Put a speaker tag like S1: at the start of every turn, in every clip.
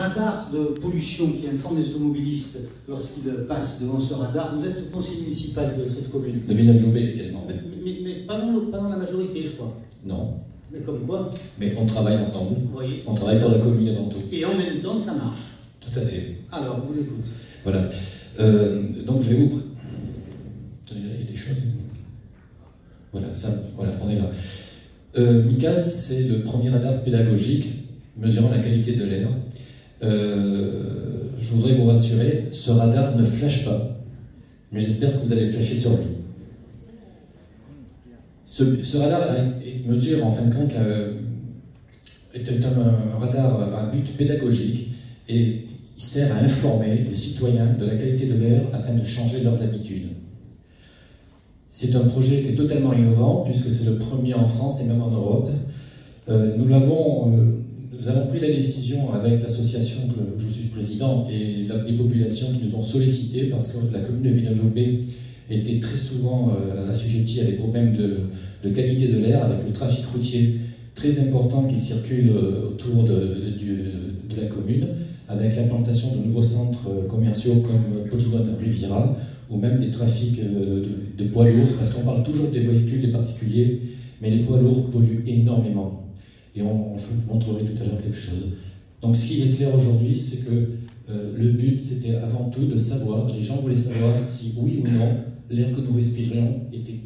S1: radar de pollution qui informe les automobilistes lorsqu'ils passent devant ce radar. Vous êtes conseiller municipal de cette commune.
S2: De Villeneuve-Loubet également.
S1: Mais pas dans la majorité, je crois.
S2: Non.
S1: Mais comme quoi?
S2: Mais on travaille ensemble.
S1: Oui.
S2: On travaille pour la commune avant tout.
S1: Et en même temps, ça marche.
S2: Tout à fait.
S1: Alors, vous écoute.
S2: Voilà. Donc je vais vous... Attendez, là, il y a des choses. Voilà, on est là. MICAS, c'est le premier radar pédagogique mesurant la qualité de l'air. Je voudrais vous rassurer, ce radar ne flash pas, mais j'espère que vous allez flasher sur lui. Ce radar mesure en fin de compte est un radar à but pédagogique et il sert à informer les citoyens de la qualité de l'air afin de changer leurs habitudes. C'est un projet qui est totalement innovant puisque c'est le premier en France et même en Europe. Nous avons pris la décision avec l'association que je suis président et les populations qui nous ont sollicité parce que la commune de Villeneuve-Loubet était très souvent assujettie à des problèmes de qualité de l'air avec le trafic routier très important qui circule autour de la commune, avec l'implantation de nouveaux centres commerciaux comme Polygone Riviera, ou même des trafics de poids lourds, parce qu'on parle toujours des véhicules des particuliers, mais les poids lourds polluent énormément. Et je vous montrerai tout à l'heure quelque chose. Donc ce qui est clair aujourd'hui, c'est que le but, c'était avant tout de savoir, les gens voulaient savoir si oui ou non, l'air que nous respirions était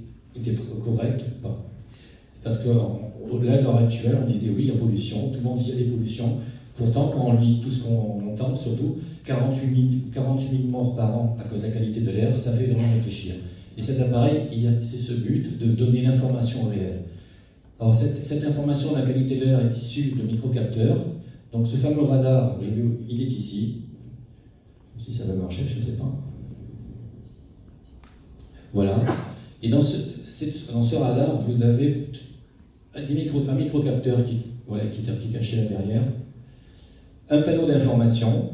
S2: correct ou pas. Parce que là, à l'heure actuelle, on disait oui, il y a pollution, tout le monde dit il y a des pollutions. Pourtant, quand on lit tout ce qu'on entend, surtout 48 000 morts par an à cause de la qualité de l'air, ça fait vraiment réfléchir. Et cet appareil, c'est ce but de donner l'information réelle. Alors cette information de la qualité de l'air est issue de microcapteurs. Donc ce fameux radar, il est ici. Si ça va marcher, je ne sais pas. Voilà. Et dans ce radar, vous avez un microcapteur qui est caché là derrière. Un panneau d'information,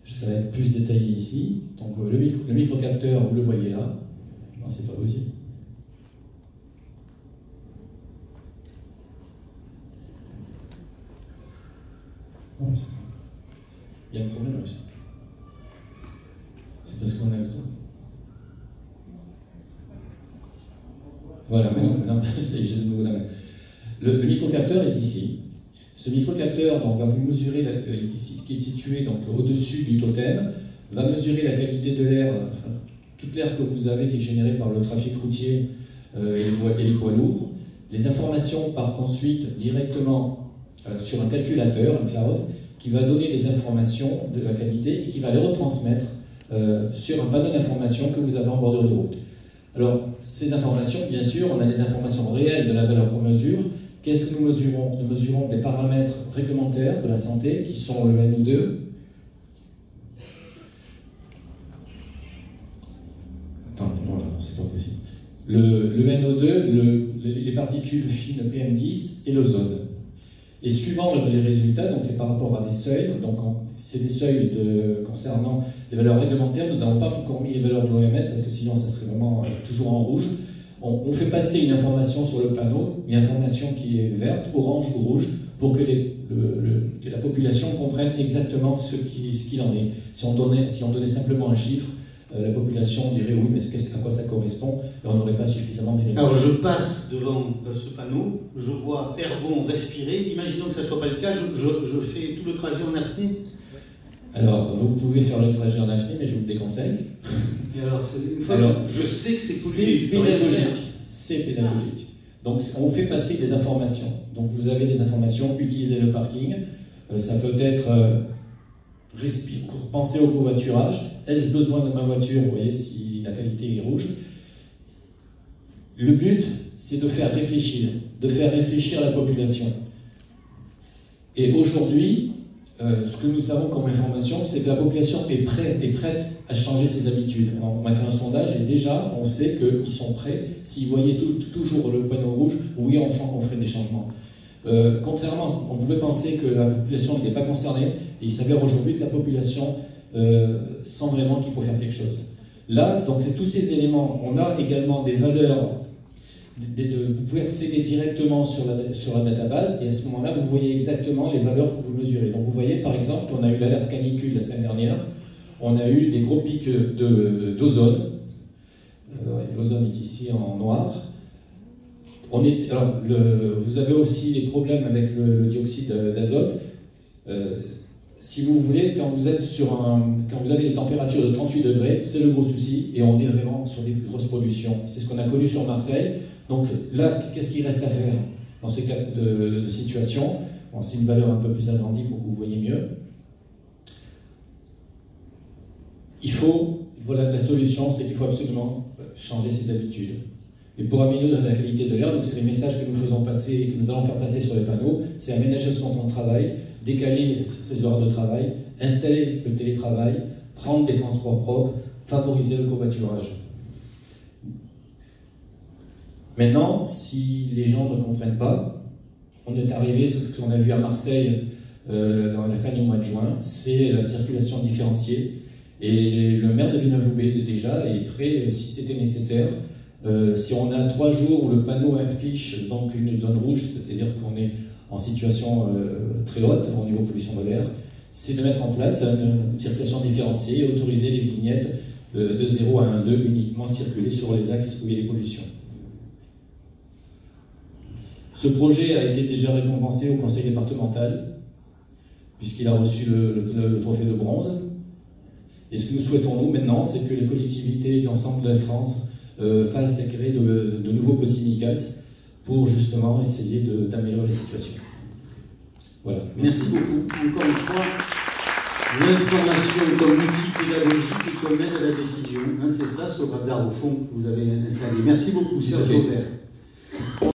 S2: ça va être plus détaillé ici. Donc le microcapteur, vous le voyez là. Non, c'est pas possible. Non, il y a un problème aussi. C'est parce qu'on a... Voilà, maintenant, j'ai de nouveau la main. Le microcapteur est ici. Ce microcapteur donc, va vous mesurer, qui est situé au-dessus du totem, va mesurer la qualité de l'air, toute l'air que vous avez qui est généré par le trafic routier et les poids lourds. Les informations partent ensuite directement sur un calculateur, un cloud, qui va donner des informations de la qualité et qui va les retransmettre sur un panneau d'informations que vous avez en bordure de route. Alors, ces informations, bien sûr, on a des informations réelles de la valeur qu'on mesure. Qu'est-ce que nous mesurons? Nous mesurons des paramètres réglementaires de la santé, qui sont le NO2. Attends, non, c'est pas possible. Le NO2, les particules fines PM10 et l'ozone. Et suivant les résultats, donc c'est par rapport à des seuils, donc c'est des seuils concernant les valeurs réglementaires, nous n'avons pas encore mis les valeurs de l'OMS, parce que sinon ça serait vraiment toujours en rouge. On fait passer une information sur le panneau, une information qui est verte, orange ou rouge, pour que la population comprenne exactement ce qu'il en est. Si on donnait simplement un chiffre, la population dirait oui, mais à quoi ça correspond, et on n'aurait pas suffisamment d'éléments.
S1: Alors je passe devant ce panneau, je vois air bon respirer, imaginons que ça ne soit pas le cas, je fais tout le trajet en apnée.
S2: Alors, vous pouvez faire le trajet en apnée, mais je vous le déconseille.
S1: Et alors, une fois que je sais que c'est
S2: pédagogique. C'est pédagogique. Donc, on fait passer des informations. Donc, vous avez des informations, utilisez le parking. Ça peut être penser au covoiturage. Ai-je besoin de ma voiture? Vous voyez, si la qualité est rouge. Le but, c'est de faire réfléchir la population. Et aujourd'hui, ce que nous savons comme information, c'est que la population est prête à changer ses habitudes. On a fait un sondage et déjà, on sait qu'ils sont prêts. S'ils voyaient toujours le panneau rouge, oui, on ferait des changements. Contrairement, on pouvait penser que la population n'était pas concernée, et il s'avère aujourd'hui que la population sent vraiment qu'il faut faire quelque chose. Là, donc tous ces éléments, on a également des valeurs vous pouvez accéder directement sur la database et à ce moment-là, vous voyez exactement les valeurs que vous mesurez. Donc vous voyez, par exemple, on a eu l'alerte canicule la semaine dernière, on a eu des gros pics d'ozone. L'ozone est ici en noir. Vous avez aussi des problèmes avec le dioxyde d'azote. Si vous voulez, quand vous avez des températures de 38 degrés, c'est le gros souci, et on est vraiment sur des grosses pollutions. C'est ce qu'on a connu sur Marseille. Donc là, qu'est-ce qu'il reste à faire dans ces cas de situation? Bon, c'est une valeur un peu plus agrandie pour que vous voyez mieux. Voilà, la solution, c'est qu'il faut absolument changer ses habitudes. Et pour améliorer la qualité de l'air, donc c'est les messages que nous faisons passer et que nous allons faire passer sur les panneaux, c'est aménager son temps de travail, décaler ses horaires de travail, installer le télétravail, prendre des transports propres, favoriser le covoiturage. Maintenant, si les gens ne comprennent pas, on est arrivé, ce qu'on a vu à Marseille dans la fin du mois de juin, c'est la circulation différenciée. Et le maire de Villeneuve-Loubet déjà est prêt, si c'était nécessaire, si on a 3 jours où le panneau affiche donc une zone rouge, c'est-à-dire qu'on est en situation très haute au niveau pollution de l'air, c'est de mettre en place une circulation différenciée et autoriser les vignettes de 0 à 1,2 uniquement circuler sur les axes où il y a des pollutions. Ce projet a été déjà récompensé au conseil départemental, puisqu'il a reçu le trophée de bronze. Et ce que nous souhaitons, nous, maintenant, c'est que les collectivités et l'ensemble de la France fassent et créer de nouveaux petits MICAS pour justement essayer d'améliorer les situations. Voilà.
S1: Merci beaucoup. Encore une fois, l'information comme outil pédagogique et comme aide à la décision. Hein, c'est ça ce radar au fond que vous avez installé. Merci beaucoup, Serge Aubert.